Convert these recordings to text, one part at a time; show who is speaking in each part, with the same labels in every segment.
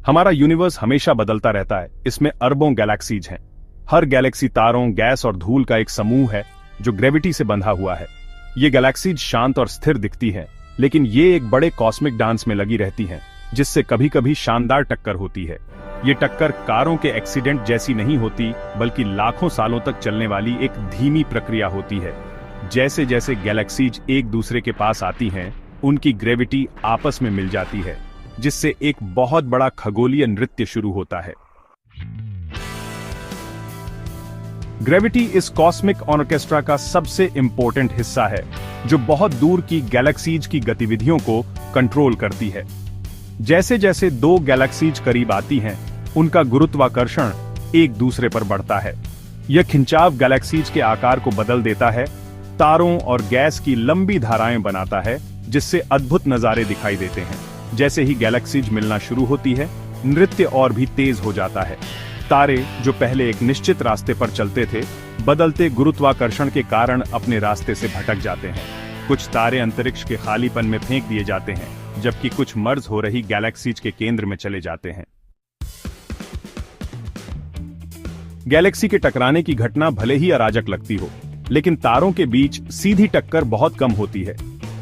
Speaker 1: हमारा यूनिवर्स हमेशा बदलता रहता है, इसमें अरबों गैलेक्सीज हैं। हर गैलेक्सी तारों, गैस और धूल का एक समूह है जो ग्रेविटी से बंधा हुआ है। ये गैलेक्सीज शांत और स्थिर दिखती हैं, लेकिन ये एक बड़े कॉस्मिक डांस में लगी रहती हैं, जिससे कभी कभी शानदार टक्कर होती है। ये टक्कर कारों के एक्सीडेंट जैसी नहीं होती, बल्कि लाखों सालों तक चलने वाली एक धीमी प्रक्रिया होती है। जैसे जैसे गैलेक्सीज एक दूसरे के पास आती हैं, उनकी ग्रेविटी आपस में मिल जाती है, जिससे एक बहुत बड़ा खगोलीय नृत्य शुरू होता है। ग्रेविटी इस कॉस्मिक ऑर्केस्ट्रा का सबसे इंपॉर्टेंट हिस्सा है, जो बहुत दूर की गैलेक्सीज की गतिविधियों को कंट्रोल करती है। जैसे जैसे दो गैलेक्सीज करीब आती हैं, उनका गुरुत्वाकर्षण एक दूसरे पर बढ़ता है। यह खिंचाव गैलेक्सीज के आकार को बदल देता है, तारों और गैस की लंबी धाराएं बनाता है, जिससे अद्भुत नजारे दिखाई देते हैं। जैसे ही गैलेक्सीज मिलना शुरू होती है, नृत्य और भी तेज हो जाता है। तारे, जो पहले एक निश्चित रास्ते पर चलते थे, बदलते गुरुत्वाकर्षण के कारण अपने रास्ते से भटक जाते हैं। कुछ तारे अंतरिक्ष के खालीपन में फेंक दिए जाते हैं, जबकि कुछ मर्ज हो रही गैलेक्सीज के केंद्र में चले जाते हैं। गैलेक्सी के टकराने की घटना भले ही अराजक लगती हो, लेकिन तारों के बीच सीधी टक्कर बहुत कम होती है।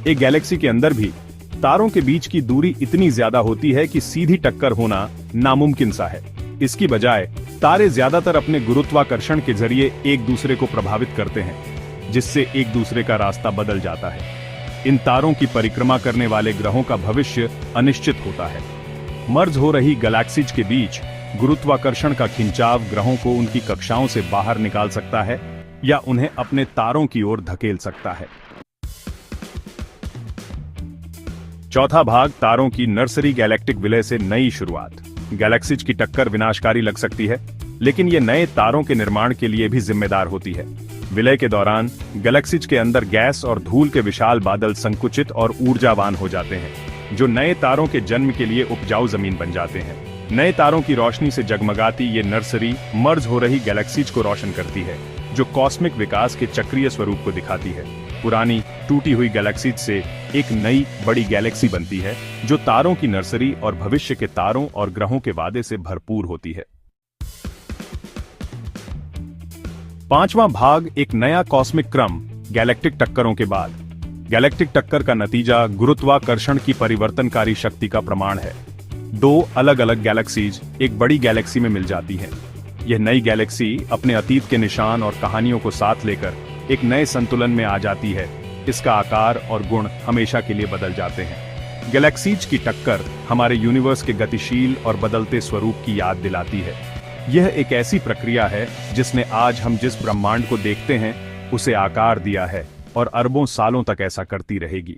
Speaker 1: एक गैलेक्सी के अंदर भी तारों के बीच की दूरी इतनी ज्यादा होती है कि सीधी टक्कर होना नामुमकिन सा है। इसकी बजाय तारे ज्यादातर अपने गुरुत्वाकर्षण के जरिए एक दूसरे को प्रभावित करते हैं, जिससे एक दूसरे का रास्ता बदल जाता है। इन तारों की परिक्रमा करने वाले ग्रहों का भविष्य अनिश्चित होता है। मर्ज हो रही गैलेक्सीज के बीच गुरुत्वाकर्षण का खिंचाव ग्रहों को उनकी कक्षाओं से बाहर निकाल सकता है या उन्हें अपने तारों की ओर धकेल सकता है। चौथा भाग, तारों की नर्सरी गैलेक्टिक विलय से नई शुरुआत। गैलेक्सीज की टक्कर विनाशकारी लग सकती है, लेकिन ये नए तारों के निर्माण के लिए भी जिम्मेदार होती है। विलय के दौरान गैलेक्सीज के अंदर गैस और धूल के विशाल बादल संकुचित और ऊर्जावान हो जाते हैं, जो नए तारों के जन्म के लिए उपजाऊ जमीन बन जाते हैं। नए तारों की रोशनी से जगमगाती ये नर्सरी मर्ज हो रही गैलेक्सीज को रोशन करती है, जो कॉस्मिक विकास के चक्रीय स्वरूप को दिखाती है। पुरानी टूटी हुई गैलेक्सीज से एक नई बड़ी गैलेक्सी बनती है, जो तारों की नर्सरी और भविष्य के तारों और ग्रहों के वादे से भरपूर होती है। पांचवां भाग, एक नया कॉस्मिक क्रम गैलेक्टिक टक्करों के बाद। गैलेक्टिक टक्कर का नतीजा गुरुत्वाकर्षण की परिवर्तनकारी शक्ति का प्रमाण है। दो अलग अलग गैलेक्सीज एक बड़ी गैलेक्सी में मिल जाती हैं। यह नई गैलेक्सी अपने अतीत के निशान और कहानियों को साथ लेकर एक नए संतुलन में आ जाती है। इसका आकार और गुण हमेशा के लिए बदल जाते हैं। गैलेक्सीज की टक्कर हमारे यूनिवर्स के गतिशील और बदलते स्वरूप की याद दिलाती है। यह एक ऐसी प्रक्रिया है जिसने आज हम जिस ब्रह्मांड को देखते हैं, उसे आकार दिया है और अरबों सालों तक ऐसा करती रहेगी।